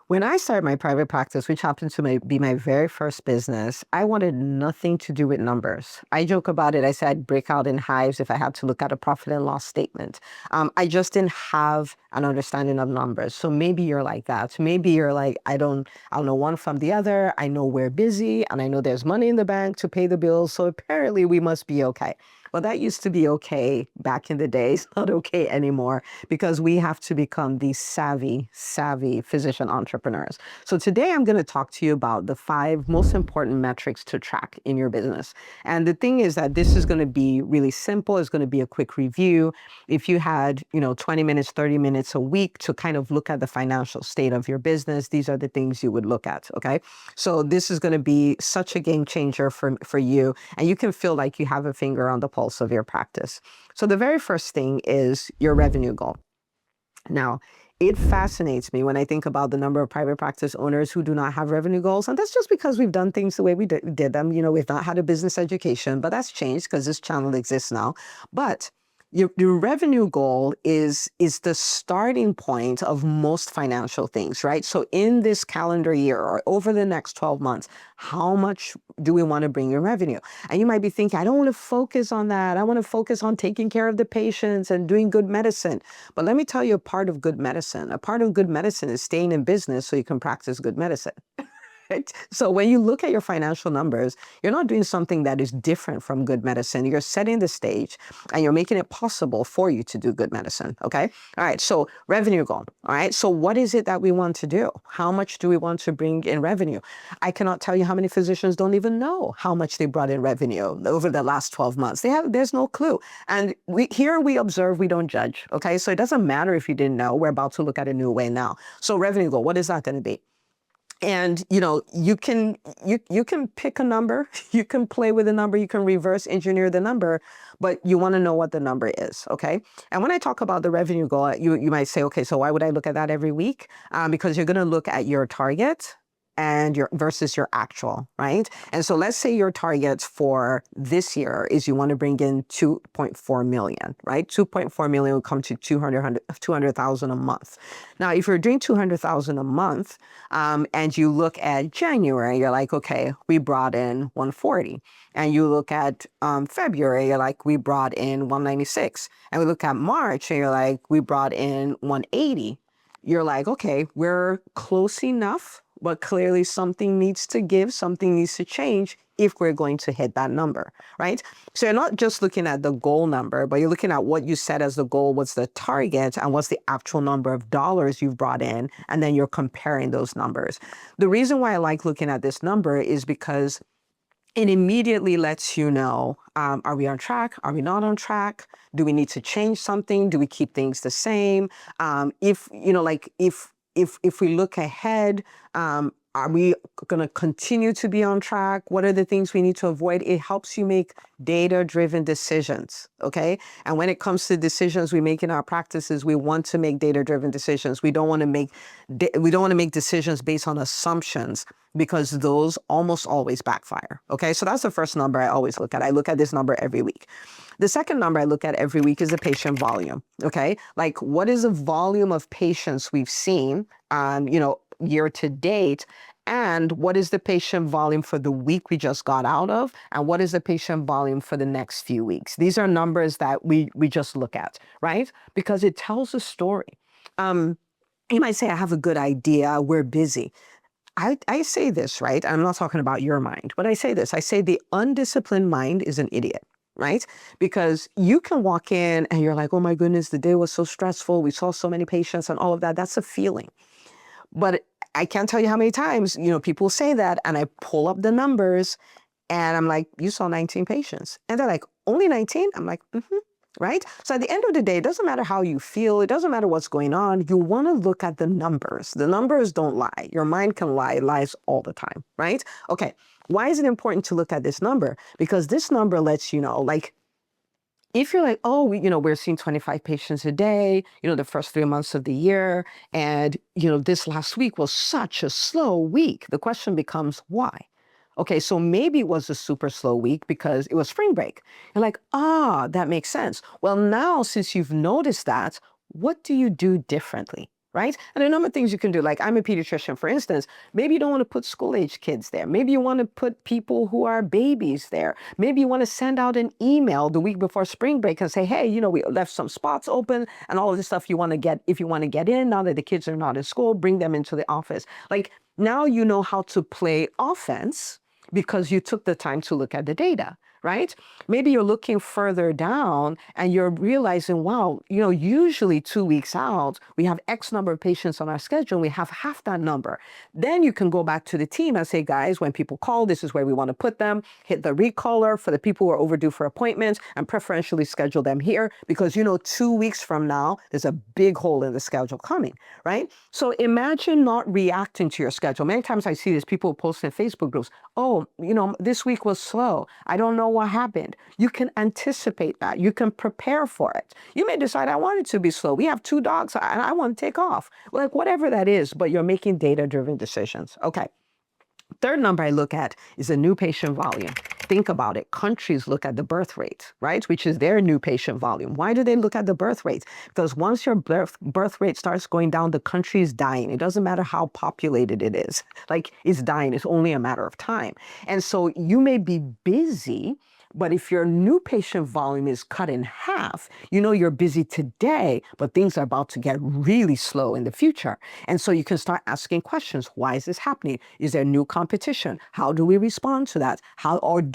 When I started my private practice, which happened to be my very first business, I wanted nothing to do with numbers. I joke about it. I said I'd break out in hives if I had to look at a profit and loss statement. I just didn't have an understanding of numbers. So maybe you're like that. Maybe you're like, I don't know one from the other. I know we're busy and I know there's money in the bank to pay the bills. So apparently we must be okay. Well, that used to be okay back in the day. It's not okay anymore because we have to become these savvy physician entrepreneurs. So today I'm going to talk to you about the 5 most important metrics to track in your business. And the thing is that this is going to be really simple. It's going to be a quick review. If you had, 20 minutes, 30 minutes a week to kind of look at the financial state of your business, these are the things you would look at. Okay. So this is going to be such a game changer for you. And you can feel like you have a finger on the pulse of your practice. So the very first thing is your revenue goal. Now, it fascinates me when I think about the number of private practice owners who do not have revenue goals. And that's just because we've done things the way we did them. We've not had a business education, but that's changed because this channel exists now. But your revenue goal is the starting point of most financial things, right? So in this calendar year or over the next 12 months, how much do we want to bring in revenue? And you might be thinking, I don't want to focus on that. I want to focus on taking care of the patients and doing good medicine. But let me tell you a part of good medicine. A part of good medicine is staying in business so you can practice good medicine. Right? So when you look at your financial numbers, you're not doing something that is different from good medicine. You're setting the stage and you're making it possible for you to do good medicine. Okay. All right. So revenue goal. All right. So what is it that we want to do? How much do we want to bring in revenue? I cannot tell you how many physicians don't even know how much they brought in revenue over the last 12 months. There's no clue. And we observe, we don't judge. Okay. So it doesn't matter if you didn't know. We're about to look at a new way now. So revenue goal, what is that going to be? And you can pick a number, you can play with a number, you can reverse engineer the number, but you want to know what the number is, okay? And when I talk about the revenue goal, you might say, okay, so why would I look at that every week? Because you're going to look at your target and your versus your actual, right? And so let's say your target for this year is you want to bring in 2.4 million, right? 2.4 million will come to 200,000 a month. Now, if you're doing 200,000 a month, and you look at January, you're like, okay, we brought in 140. And you look at February, you're like, we brought in 196. And we look at March, and you're like, we brought in 180. You're like, okay, we're close enough, but clearly something needs to give, something needs to change if we're going to hit that number, right? So you're not just looking at the goal number, but you're looking at what you set as the goal, what's the target, and what's the actual number of dollars you've brought in, and then you're comparing those numbers. The reason why I like looking at this number is because it immediately lets you know, are we on track? Are we not on track? Do we need to change something? Do we keep things the same? If we look ahead, are we going to continue to be on track? What are the things we need to avoid? It helps you make data-driven decisions, okay? And when it comes to decisions we make in our practices, we want to make data-driven decisions. We don't want to make decisions based on assumptions because those almost always backfire, okay? So that's the first number I always look at. I look at this number every week. The second number I look at every week is the patient volume, okay? Like what is the volume of patients we've seen, year to date, and what is the patient volume for the week we just got out of, and what is the patient volume for the next few weeks? These are numbers that we just look at, right? Because it tells a story. You might say, I have a good idea, we're busy. I say this, right? I'm not talking about your mind, but I say this. I say the undisciplined mind is an idiot, right? Because you can walk in and you're like, oh my goodness, the day was so stressful. We saw so many patients and all of that. That's a feeling. But I can't tell you how many times, people say that and I pull up the numbers and I'm like, you saw 19 patients. And they're like, only 19? I'm like, mm-hmm. Right? So at the end of the day, it doesn't matter how you feel. It doesn't matter what's going on. You want to look at the numbers. The numbers don't lie. Your mind can lie. It lies all the time, right? Okay. Why is it important to look at this number? Because this number lets you know, like, if you're like, oh, we're seeing 25 patients a day, the first 3 months of the year, and, this last week was such a slow week, the question becomes why? Okay, so maybe it was a super slow week because it was spring break. You're like, that makes sense. Well, now since you've noticed that, what do you do differently? right? And a number of things you can do. Like I'm a pediatrician, for instance. Maybe you don't want to put school-age kids there. Maybe you want to put people who are babies there. Maybe you want to send out an email the week before spring break and say, hey, we left some spots open and all of this stuff you want to get. If you want to get in now that the kids are not in school, bring them into the office. Like now you know how to play offense because you took the time to look at the data, right? Maybe you're looking further down and you're realizing, wow, usually 2 weeks out, we have X number of patients on our schedule, and we have half that number. Then you can go back to the team and say, guys, when people call, this is where we want to put them. Hit the recaller for the people who are overdue for appointments and preferentially schedule them here because 2 weeks from now, there's a big hole in the schedule coming, right? So imagine not reacting to your schedule. Many times I see this, people post in Facebook groups, oh, this week was slow. I don't know what happened. You can anticipate that. You can prepare for it. You may decide, I want it to be slow. We have 2 dogs and I want to take off. Like whatever that is, but you're making data-driven decisions. Okay. Third number I look at is the new patient volume. Think about it. Countries look at the birth rate, right? Which is their new patient volume. Why do they look at the birth rate? Because once your birth rate starts going down, the country is dying. It doesn't matter how populated it is. Like it's dying. It's only a matter of time. And so you may be busy, but if your new patient volume is cut in half, you're busy today, but things are about to get really slow in the future. And so you can start asking questions. Why is this happening? Is there new competition? How do we respond to that?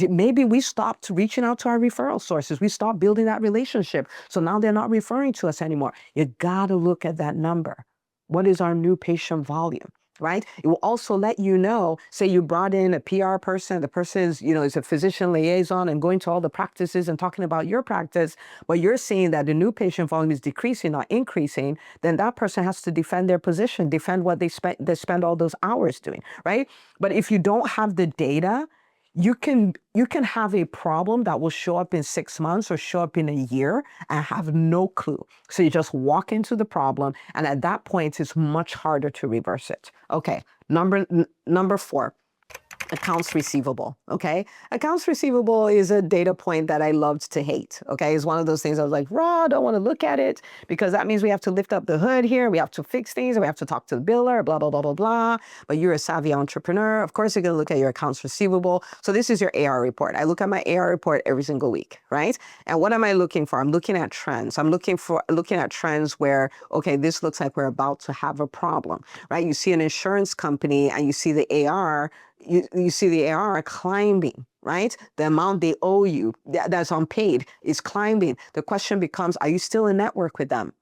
Maybe we stopped reaching out to our referral sources. We stopped building that relationship. So now they're not referring to us anymore. You got to look at that number. What is our new patient volume? Right? It will also let you know, say you brought in a PR person, the person is a physician liaison and going to all the practices and talking about your practice, but you're seeing that the new patient volume is decreasing, not increasing, then that person has to defend their position, defend what they spend all those hours doing, right? But if you don't have the data, you can have a problem that will show up in 6 months or show up in a year and have no clue. So you just walk into the problem, and at that point, it's much harder to reverse it. Okay, number 4. Accounts receivable, okay? Accounts receivable is a data point that I loved to hate, okay? It's one of those things I was like, raw, I don't want to look at it because that means we have to lift up the hood here, we have to fix things, and we have to talk to the biller, blah, blah, blah, blah, blah. But you're a savvy entrepreneur. Of course, you're going to look at your accounts receivable. So this is your AR report. I look at my AR report every single week, right? And what am I looking for? I'm looking at trends. I'm looking at trends where, okay, this looks like we're about to have a problem, right? You see an insurance company and you see the AR, you see the AR climbing, right? The amount they owe you that's unpaid is climbing. The question becomes, are you still in network with them?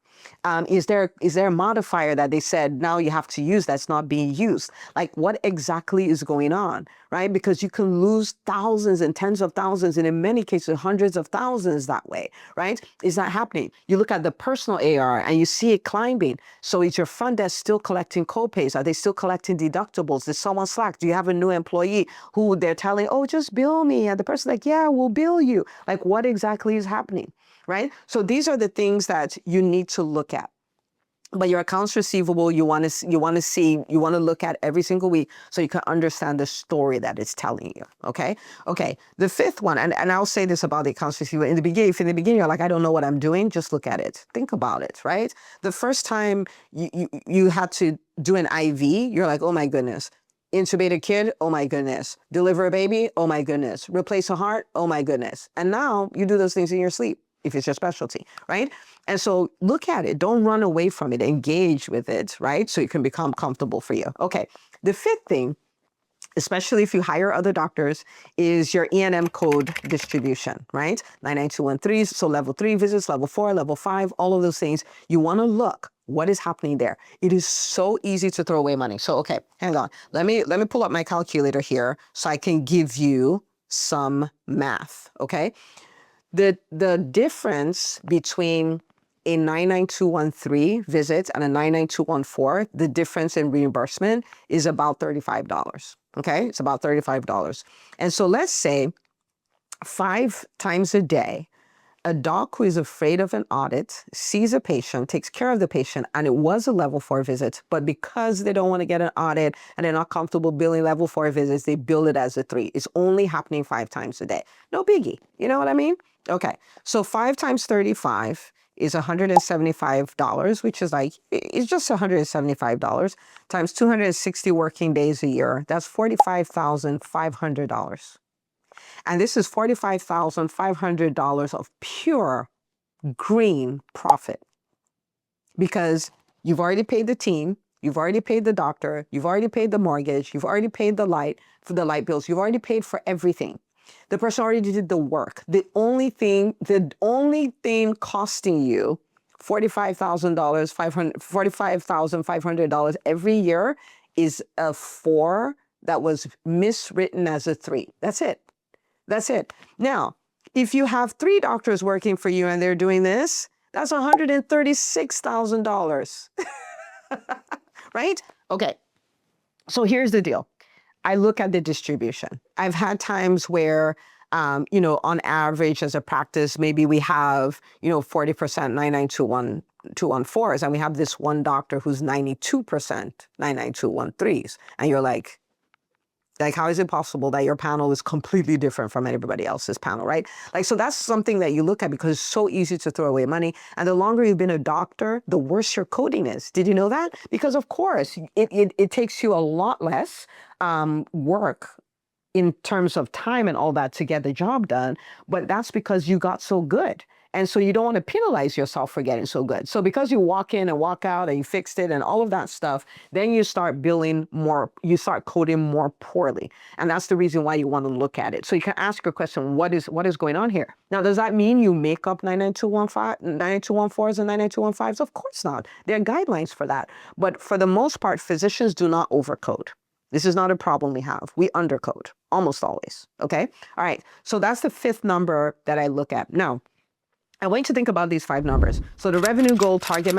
Is there a modifier that they said now you have to use that's not being used? Like what exactly is going on, right? Because you can lose thousands and tens of thousands and in many cases hundreds of thousands that way, right? Is that happening? You look at the personal AR and you see it climbing. So is your front desk still collecting copays? Are they still collecting deductibles? Is someone slack? Do you have a new employee who they're telling, oh, just bill me? And the person's like, yeah, we'll bill you. Like what exactly is happening? Right? So these are the things that you need to look at. But your accounts receivable, you want to look at every single week so you can understand the story that it's telling you. Okay. Okay. The 5th one, and I'll say this about the accounts receivable in the beginning. If in the beginning you're like, I don't know what I'm doing, just look at it. Think about it. Right. The first time you had to do an IV, you're like, oh my goodness. Intubate a kid, oh my goodness. Deliver a baby, oh my goodness. Replace a heart, oh my goodness. And now you do those things in your sleep, if it's your specialty, right? And so look at it. Don't run away from it. Engage with it, right? So it can become comfortable for you. Okay. The 5th thing, especially if you hire other doctors, is your E&M code distribution, right? 99213, so level 3 visits, level 4, level 5, all of those things. You want to look. What is happening there? It is so easy to throw away money. So, okay, hang on. Let me pull up my calculator here so I can give you some math, okay? The difference between a 99213 visit and a 99214, the difference in reimbursement is about $35, okay? It's about $35. And so let's say 5 times a day, a doc who is afraid of an audit sees a patient, takes care of the patient, and it was a level 4 visit, but because they don't want to get an audit and they're not comfortable billing level 4 visits, they bill it as a 3. It's only happening 5 times a day. No biggie. You know what I mean? Okay. So 5 times 35 is $175, which is like, it's just $175 times 260 working days a year. That's $45,500. And this is $45,500 of pure green profit, because you've already paid the team, you've already paid the doctor, you've already paid the mortgage, you've already paid the light bills, you've already paid for everything. The person already did the work. The only thing costing you $45,500 every year is a 4 that was miswritten as a 3. That's it. That's it. Now, if you have 3 doctors working for you and they're doing this, that's $136,000. Right? Okay. So here's the deal. I look at the distribution. I've had times where, on average as a practice, maybe we have, 40% 99214s, and we have this one doctor who's 92% 99213s. And you're like, how is it possible that your panel is completely different from everybody else's panel, right? So that's something that you look at, because it's so easy to throw away money. And the longer you've been a doctor, the worse your coding is. Did you know that? Because of course, it takes you a lot less work in terms of time and all that to get the job done. But that's because you got so good. And so you don't want to penalize yourself for getting so good. So because you walk in and walk out and you fixed it and all of that stuff, then you start billing more, you start coding more poorly. And that's the reason why you want to look at it. So you can ask your question, what is going on here? Now, does that mean you make up 99214s and 99215s? Of course not. There are guidelines for that. But for the most part, physicians do not overcode. This is not a problem we have. We undercode almost always. Okay. All right. So that's the 5th number that I look at. Now, I want you to think about these 5 numbers. So the revenue goal, target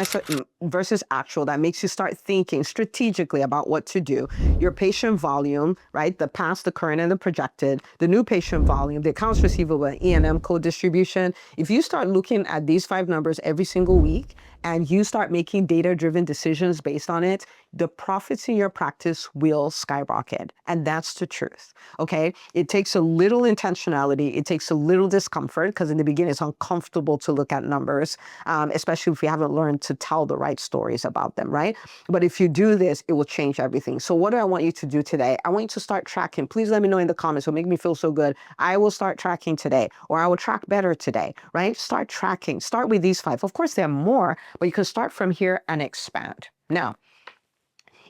versus actual, that makes you start thinking strategically about what to do. Your patient volume, right? The past, the current, and the projected. The new patient volume, the accounts receivable, and E&M code distribution. If you start looking at these 5 numbers every single week, and you start making data-driven decisions based on it, the profits in your practice will skyrocket. And that's the truth, okay? It takes a little intentionality. It takes a little discomfort, because in the beginning, it's uncomfortable to look at numbers, especially if you haven't learned to tell the right stories about them, right? But if you do this, it will change everything. So what do I want you to do today? I want you to start tracking. Please let me know in the comments. It'll make me feel so good. I will start tracking today, or I will track better today, right? Start tracking. Start with these 5. Of course, there are more, but you can start from here and expand. Now,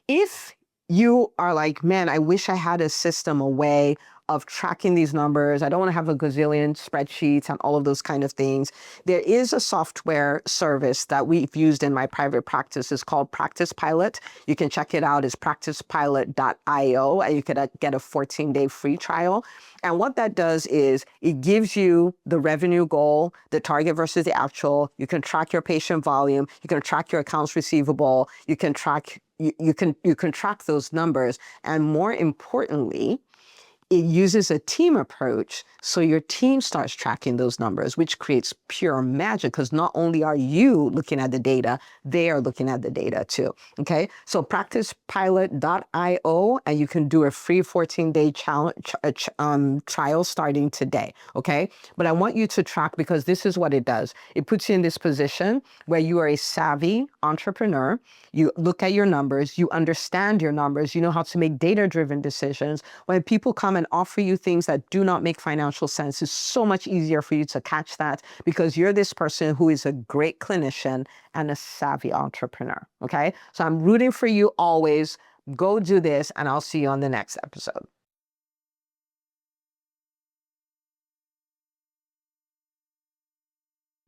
if you are like, man, I wish I had a system, a way of tracking these numbers. I don't want to have a gazillion spreadsheets and all of those kind of things. There is a software service that we've used in my private practice. It's called Practice Pilot. You can check it out. It's practicepilot.io, and you could get a 14-day free trial. And what that does is it gives you the revenue goal, the target versus the actual. You can track your patient volume. You can track your accounts receivable. You can track you can track those numbers. And more importantly, it uses a team approach, so your team starts tracking those numbers, which creates pure magic, because not only are you looking at the data, they are looking at the data too. Okay, so practicepilot.io, and you can do a free 14-day trial starting today. Okay, but I want you to track, because this is what it does. It puts you in this position where you are a savvy entrepreneur. You look at your numbers, you understand your numbers, you know how to make data-driven decisions. When people come and offer you things that do not make financial sense, it's so much easier for you to catch that, because you're this person who is a great clinician and a savvy entrepreneur. Okay, so I'm rooting for you always. Go do this, and I'll see you on the next episode.